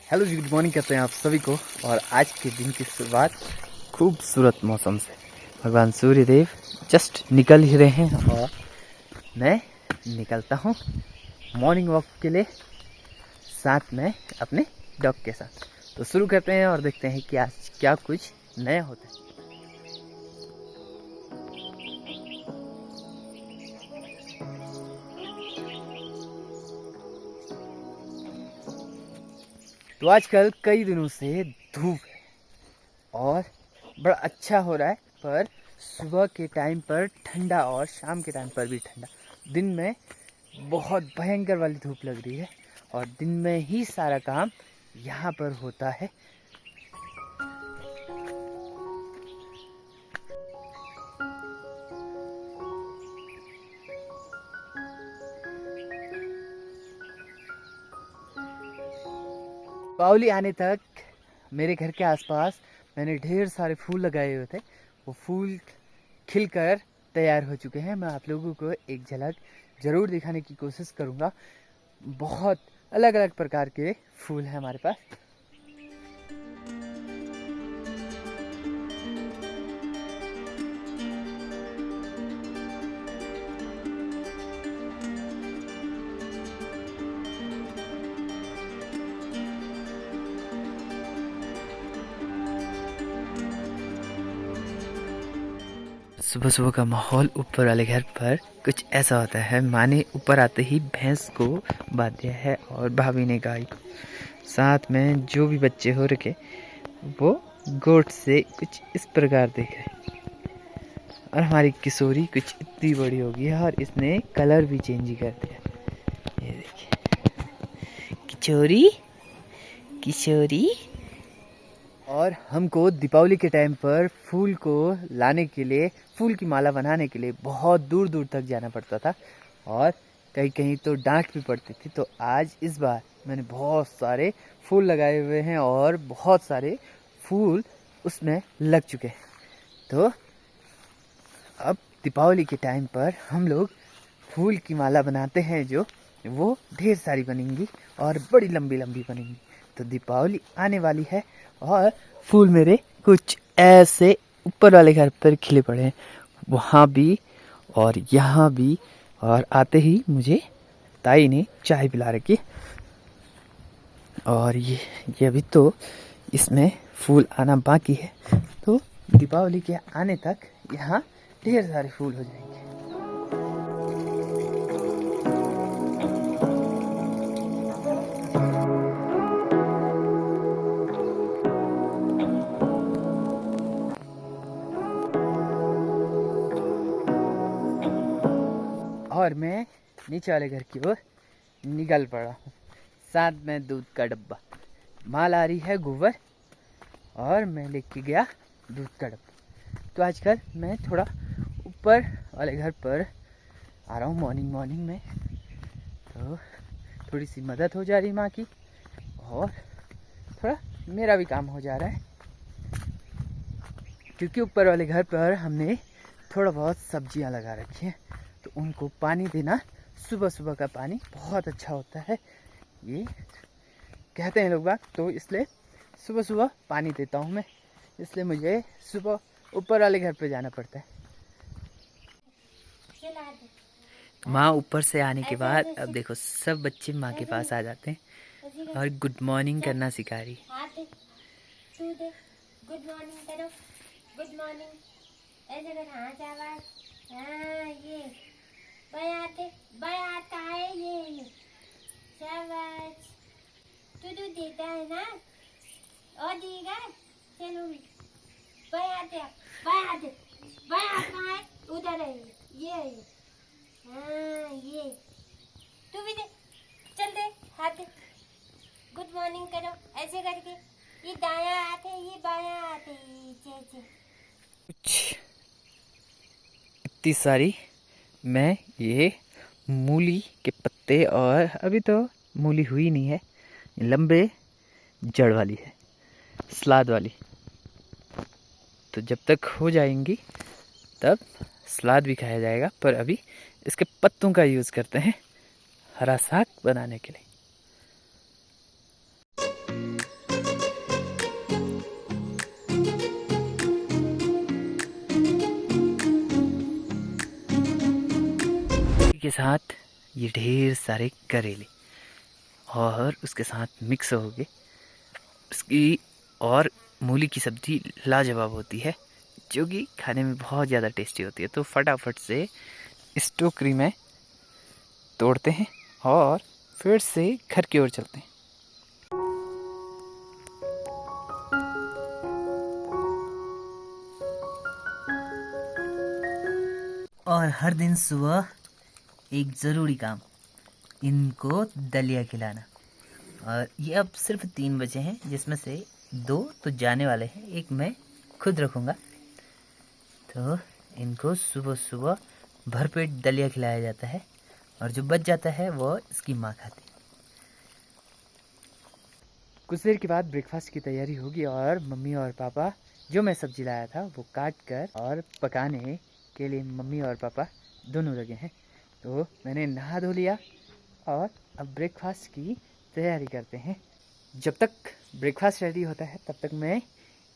Hello जी, good morning कहते हैं आप सभी को। और आज के दिन की शुरुआत खूबसूरत मौसम से। भगवान सूर्य देव जस्ट निकल ही रहे हैं और मैं निकलता हूँ मॉर्निंग वॉक के लिए साथ में अपने डॉग के साथ। तो शुरू करते हैं और देखते हैं कि आज क्या कुछ नया होता है। तो आजकल कई दिनों से धूप है और बड़ा अच्छा हो रहा है, पर सुबह के टाइम पर ठंडा और शाम के टाइम पर भी ठंडा। दिन में बहुत भयंकर वाली धूप लग रही है और दिन में ही सारा काम यहाँ पर होता है। दीपावली आने तक मेरे घर के आसपास मैंने ढेर सारे फूल लगाए हुए थे। वो फूल खिलकर तैयार हो चुके हैं। मैं आप लोगों को एक झलक ज़रूर दिखाने की कोशिश करूँगा। बहुत अलग अलग प्रकार के फूल हैं हमारे पास। सुबह सुबह का माहौल ऊपर वाले घर पर कुछ ऐसा होता है, माने ऊपर आते ही भैंस को बांध दिया है और भाभी ने गाय को। साथ में जो भी बच्चे हो रखे वो गोट से कुछ इस प्रकार देख रहे। और हमारी किशोरी कुछ इतनी बड़ी हो गई है और इसने कलर भी चेंज कर दिया। ये देखिए, किशोरी किशोरी। और हमको दीपावली के टाइम पर फूल को लाने के लिए, फूल की माला बनाने के लिए बहुत दूर दूर तक जाना पड़ता था और कहीं कहीं तो डांट भी पड़ती थी। तो आज इस बार मैंने बहुत सारे फूल लगाए हुए हैं और बहुत सारे फूल उसमें लग चुके हैं। तो अब दीपावली के टाइम पर हम लोग फूल की माला बनाते हैं, जो वो ढेर सारी बनेंगी और बड़ी लंबी लंबी बनेंगी। तो दीपावली आने वाली है और फूल मेरे कुछ ऐसे ऊपर वाले घर पर खिले पड़े हैं, वहाँ भी और यहाँ भी। और आते ही मुझे ताई ने चाय पिला रखी। और ये अभी तो इसमें फूल आना बाकी है, तो दीपावली के आने तक यहाँ ढेर सारे फूल हो जाएंगे। और मैं नीचे वाले घर की ओर निकल पड़ा हूँ, साथ में दूध का डब्बा। माल आ रही है गोबर और मैं लेके गया दूध का डब्बा। तो आजकल मैं थोड़ा ऊपर वाले घर पर आ रहा हूँ मॉर्निंग में, तो थोड़ी सी मदद हो जा रही माँ की और थोड़ा मेरा भी काम हो जा रहा है, क्योंकि ऊपर वाले घर पर हमने थोड़ा बहुत सब्जियाँ लगा रखी हैं। तो उनको पानी देना, सुबह सुबह का पानी बहुत अच्छा होता है, ये कहते हैं लोग बाग। तो इसलिए सुबह सुबह पानी देता हूँ मैं, इसलिए मुझे सुबह ऊपर वाले घर पे जाना पड़ता है। माँ ऊपर से आने के बाद अब देखो सब बच्चे माँ के पास आ जाते हैं और गुड मॉर्निंग करना सिखा रही। गुड मॉर्निंग करो, गुड मॉर्निंग ऐसे कर। हाँ शाबाश, हाँ ये आता है ये शाबाश। तू दूध देता है ना, और देगा। चलो आते है उधर है ये। हाँ ये तू भी दे, चल दे हाथ दे। गुड मॉर्निंग करो ऐसे करके। ये दायां हाथ है, ये बायां हाथ है। इतनी सारी मैं ये मूली के पत्ते, और अभी तो मूली हुई नहीं है, लंबे जड़ वाली है, सलाद वाली। तो जब तक हो जाएंगी तब सलाद भी खाया जाएगा, पर अभी इसके पत्तों का यूज़ करते हैं हरा साग बनाने के लिए। के साथ ये ढेर सारे करेले और उसके साथ मिक्स हो गए उसकी और मूली की सब्ज़ी लाजवाब होती है, जो कि खाने में बहुत ज़्यादा टेस्टी होती है। तो फटाफट से इस टोकरी में तोड़ते हैं और फिर से घर की ओर चलते हैं। और हर दिन सुबह एक ज़रूरी काम, इनको दलिया खिलाना। और ये अब सिर्फ 3 बजे हैं, जिसमें से 2 तो जाने वाले हैं, एक मैं खुद रखूँगा। तो इनको सुबह सुबह भरपेट दलिया खिलाया जाता है और जो बच जाता है वो इसकी माँ खाती है। कुछ देर के बाद ब्रेकफास्ट की तैयारी होगी और मम्मी और पापा जो मैं सब्जी लाया था वो काट कर और पकाने के लिए मम्मी और पापा दोनों लगे हैं। तो मैंने नहा धो लिया और अब ब्रेकफास्ट की तैयारी करते हैं। जब तक ब्रेकफास्ट रेडी होता है तब तक मैं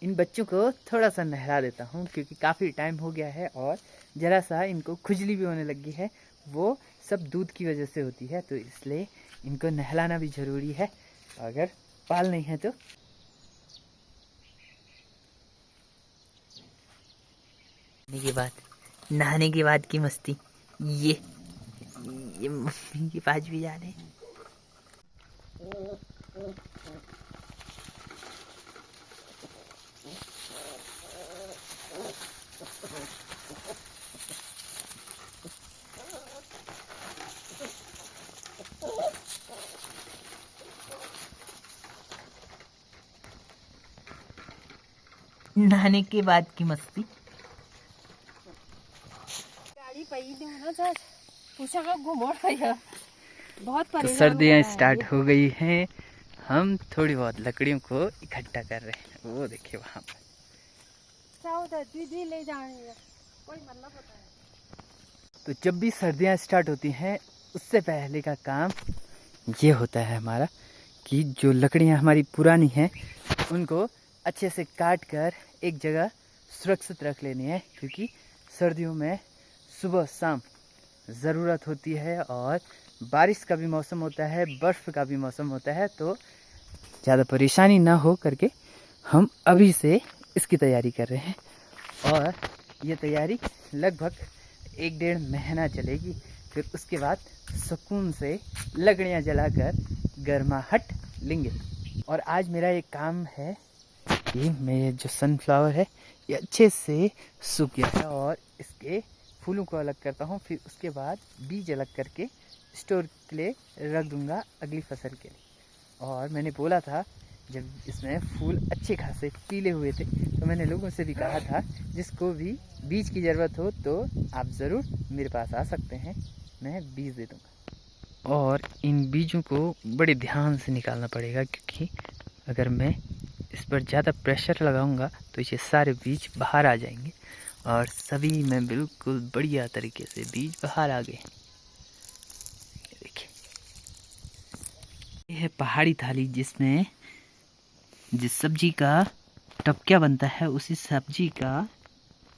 इन बच्चों को थोड़ा सा नहला देता हूँ, क्योंकि काफ़ी टाइम हो गया है और ज़रा सा इनको खुजली भी होने लगी है। वो सब दूध की वजह से होती है, तो इसलिए इनको नहलाना भी ज़रूरी है अगर पाल नहीं है तो। नहाने के बाद की मस्ती, ये मम्मी के पास भी जा रहे हैं। नहाने के बाद की मस्ती। गाड़ी पई थी ना सर, पूछा का घुमोड़ भैया बहुत तो परेशान सर्दियाँ हो रहा स्टार्ट है। हो गई हैं। हम थोड़ी बहुत लकड़ियों को इकट्ठा कर रहे हैं, वो देखिए वहाँ पर। क्या होता है, दीदी ले जाएंगे, कोई मतलब होता है। तो जब भी सर्दियाँ स्टार्ट होती हैं उससे पहले का काम ये होता है हमारा कि जो लकड़ियाँ हमारी पुरानी हैं उनको अच्छे से काट कर एक जगह सुरक्षित रख लेनी है, क्योंकि सर्दियों में सुबह शाम ज़रूरत होती है और बारिश का भी मौसम होता है, बर्फ़ का भी मौसम होता है। तो ज़्यादा परेशानी ना हो करके हम अभी से इसकी तैयारी कर रहे हैं और ये तैयारी लगभग 1-1.5 महीना चलेगी। फिर उसके बाद सुकून से लकड़ियाँ जलाकर गर्माहट लेंगे। और आज मेरा एक काम है कि मेरे जो सनफ्लावर है ये अच्छे से सूख गया है और इसके फूलों को अलग करता हूँ। फिर उसके बाद बीज अलग करके स्टोर के लिए रख दूँगा अगली फसल के लिए। और मैंने बोला था जब इसमें फूल अच्छे खासे पीले हुए थे तो मैंने लोगों से भी कहा था जिसको भी बीज की ज़रूरत हो तो आप ज़रूर मेरे पास आ सकते हैं, मैं बीज दे दूँगा। और इन बीजों को बड़े ध्यान से निकालना पड़ेगा, क्योंकि अगर मैं इस पर ज़्यादा प्रेशर लगाऊंगा तो ये सारे बीज बाहर आ जाएंगे और सभी में बिल्कुल बढ़िया तरीके से बीज बाहर आ गए। देखिए ये है पहाड़ी थाली, जिसमें जिस सब्जी का टपकिया बनता है उसी सब्जी का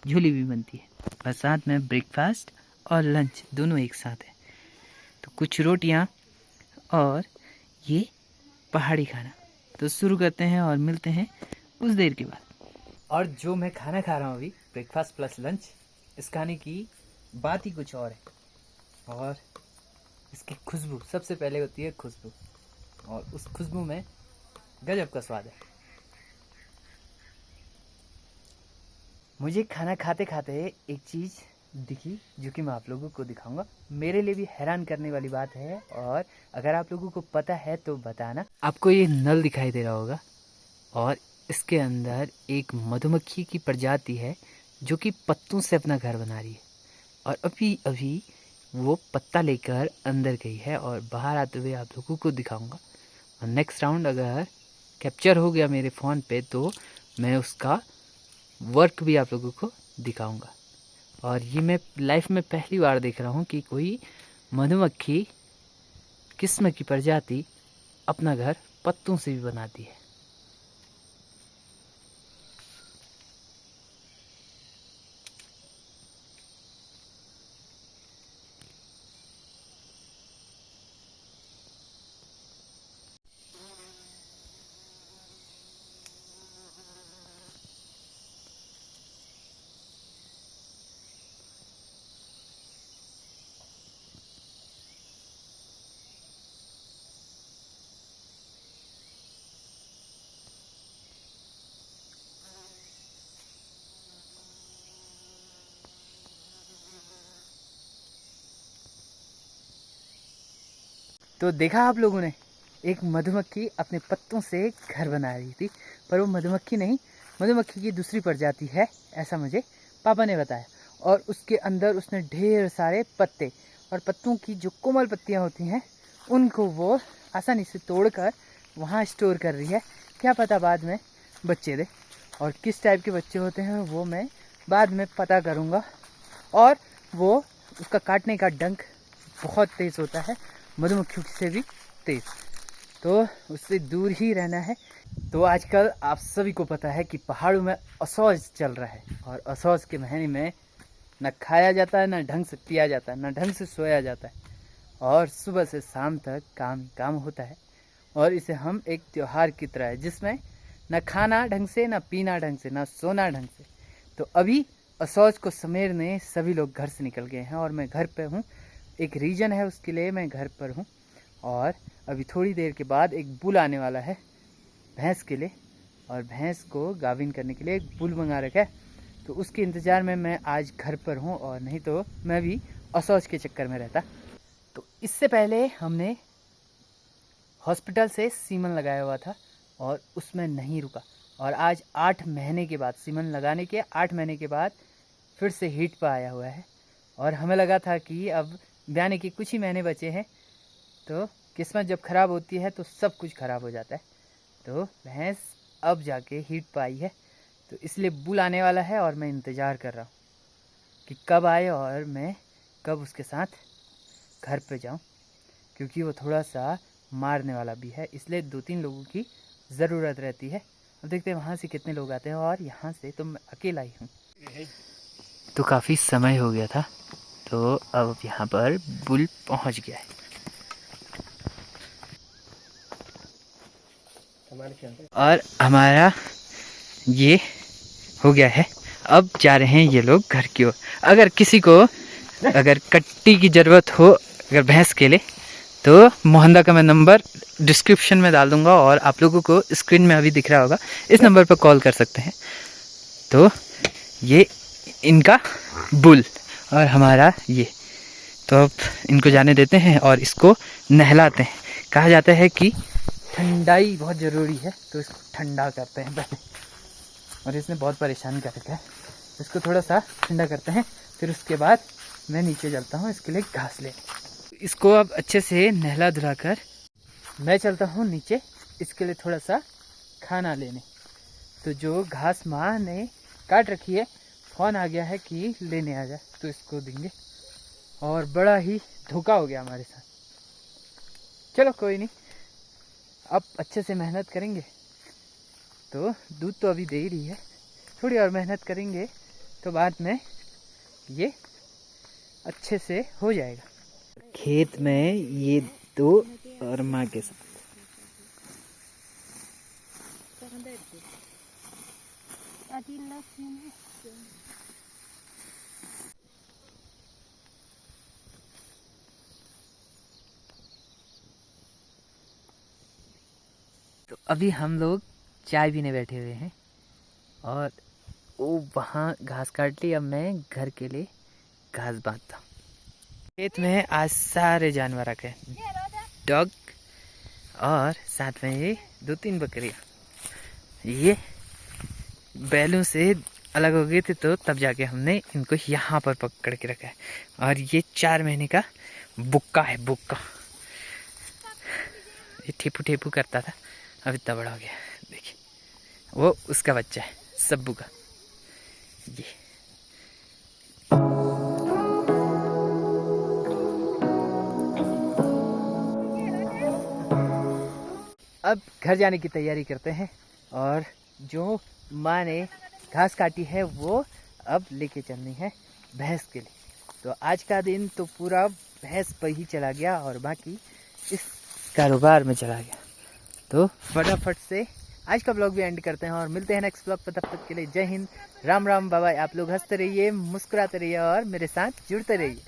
झोली भी बनती है और साथ में ब्रेकफास्ट और लंच दोनों एक साथ है। तो कुछ रोटियां और ये पहाड़ी खाना। तो शुरू करते हैं और मिलते हैं कुछ देर के बाद। और जो मैं खाना खा रहा हूँ अभी, ब्रेकफास्ट प्लस लंच, इस खाने की बात ही कुछ और है। और इसकी खुशबू सबसे पहले होती है खुशबू, और उस खुशबू में गजब का स्वाद है। मुझे खाना खाते खाते एक चीज़ दिखी जो कि मैं आप लोगों को दिखाऊंगा। मेरे लिए भी हैरान करने वाली बात है और अगर आप लोगों को पता है तो बताना। आपको ये नल दिखाई दे रहा होगा और इसके अंदर एक मधुमक्खी की प्रजाति है जो कि पत्तों से अपना घर बना रही है और अभी अभी वो पत्ता लेकर अंदर गई है और बाहर आते हुए आप लोगों को दिखाऊंगा। और नेक्स्ट राउंड अगर कैप्चर हो गया मेरे फ़ोन पे तो मैं उसका वर्क भी आप लोगों को दिखाऊंगा। और ये मैं लाइफ में पहली बार देख रहा हूँ कि कोई मधुमक्खी किस्म की प्रजाति अपना घर पत्तों से भी बनाती है। तो देखा आप लोगों ने, एक मधुमक्खी अपने पत्तों से घर बना रही थी, पर वो मधुमक्खी नहीं, मधुमक्खी की दूसरी प्रजाति है, ऐसा मुझे पापा ने बताया। और उसके अंदर उसने ढेर सारे पत्ते और पत्तों की जो कोमल पत्तियाँ होती हैं उनको वो आसानी से तोड़कर वहाँ स्टोर कर रही है। क्या पता बाद में बच्चे दे, और किस टाइप के बच्चे होते हैं वो मैं बाद में पता करूँगा। और वो उसका काटने का डंक बहुत तेज़ होता है, मधुमक्खियों से भी तेज़, तो उससे दूर ही रहना है। तो आजकल आप सभी को पता है कि पहाड़ों में असौज चल रहा है, और असौज के महीने में न खाया जाता है, न ढंग से पिया जाता है, न ढंग से सोया जाता है, और सुबह से शाम तक काम ही काम होता है। और इसे हम एक त्यौहार की तरह है जिसमें न खाना ढंग से, न पीना ढंग से, न सोना ढंग से। तो अभी असौज को समेरने सभी लोग घर से निकल गए हैं और मैं घर पे हूँ। एक रीज़न है उसके लिए मैं घर पर हूँ। और अभी थोड़ी देर के बाद एक बुल आने वाला है भैंस के लिए, और भैंस को गाभिन करने के लिए एक बुल मंगा रखा है। तो उसके इंतज़ार में मैं आज घर पर हूँ, और नहीं तो मैं भी असौज के चक्कर में रहता। तो इससे पहले हमने हॉस्पिटल से सीमन लगाया हुआ था और उसमें नहीं रुका, और आज 8 महीने के बाद, सीमन लगाने के 8 महीने के बाद फिर से हीट पर आया हुआ है। और हमें लगा था कि अब ब्याने के कुछ ही महीने बचे हैं, तो किस्मत जब ख़राब होती है तो सब कुछ ख़राब हो जाता है। तो भैंस अब जाके हीट पर आई है, तो इसलिए बुल आने वाला है और मैं इंतज़ार कर रहा हूँ कि कब आए और मैं कब उसके साथ घर पे जाऊँ, क्योंकि वो थोड़ा सा मारने वाला भी है, इसलिए 2-3 लोगों की ज़रूरत रहती है। अब देखते हैं वहाँ से कितने लोग आते हैं, और यहाँ से तो मैं अकेला ही हूँ। तो काफ़ी समय हो गया था, तो अब यहाँ पर बुल पहुँच गया है। और हमारा ये हो गया है, अब जा रहे हैं ये लोग घर की ओर। अगर किसी को अगर कट्टी की ज़रूरत हो अगर भैंस के लिए, तो मोहंदा का मैं नंबर डिस्क्रिप्शन में डाल दूंगा, और आप लोगों को स्क्रीन में अभी दिख रहा होगा, इस नंबर पर कॉल कर सकते हैं। तो ये इनका बुल और हमारा ये, तो अब इनको जाने देते हैं और इसको नहलाते हैं। कहा जाता है कि ठंडाई बहुत ज़रूरी है, तो इसको ठंडा करते हैं पहले, और इसने बहुत परेशान कर रखा है। इसको थोड़ा सा ठंडा करते हैं, फिर उसके बाद मैं नीचे चलता हूँ इसके लिए घास ले। इसको अब अच्छे से नहला धुला कर मैं चलता हूँ नीचे इसके लिए थोड़ा सा खाना लेने। तो जो घास माँ ने काट रखी है, फ़ोन आ गया है कि लेने आ जाए, तो इसको देंगे। और बड़ा ही धोखा हो गया हमारे साथ। चलो कोई नहीं, अब अच्छे से मेहनत करेंगे तो दूध तो अभी दे ही रही है, थोड़ी और मेहनत करेंगे तो बाद में ये अच्छे से हो जाएगा। खेत में ये 2 और माँ के साथ तो अभी हम लोग चाय पीने बैठे हुए हैं, और वो वहाँ घास काट ली। अब मैं घर के लिए घास बांधता हूँ। खेत में आज सारे जानवर आ गए, डॉग और साथ में ये 2-3 बकरियाँ। ये बैलों से अलग हो गए थे, तो तब जाके हमने इनको यहाँ पर पकड़ के रखा है। और ये 4 महीने का बुक्का है, बुक्का। ये ठेपू ठेपू करता था, अब इतना बड़ा हो गया। देखिए वो उसका बच्चा है, सब्बू का। ये अब घर जाने की तैयारी करते हैं, और जो माँ ने घास काटी है वो अब लेके चलनी है भैंस के लिए। तो आज का दिन तो पूरा भैंस पर ही चला गया, और बाकी इस कारोबार में चला गया। तो फटाफट से आज का ब्लॉग भी एंड करते हैं, और मिलते हैं नेक्स्ट ब्लॉग पर। तब तक के लिए जय हिंद, राम राम, बाय बाय। आप लोग हंसते रहिए, मुस्कुराते रहिए, और मेरे साथ जुड़ते रहिए।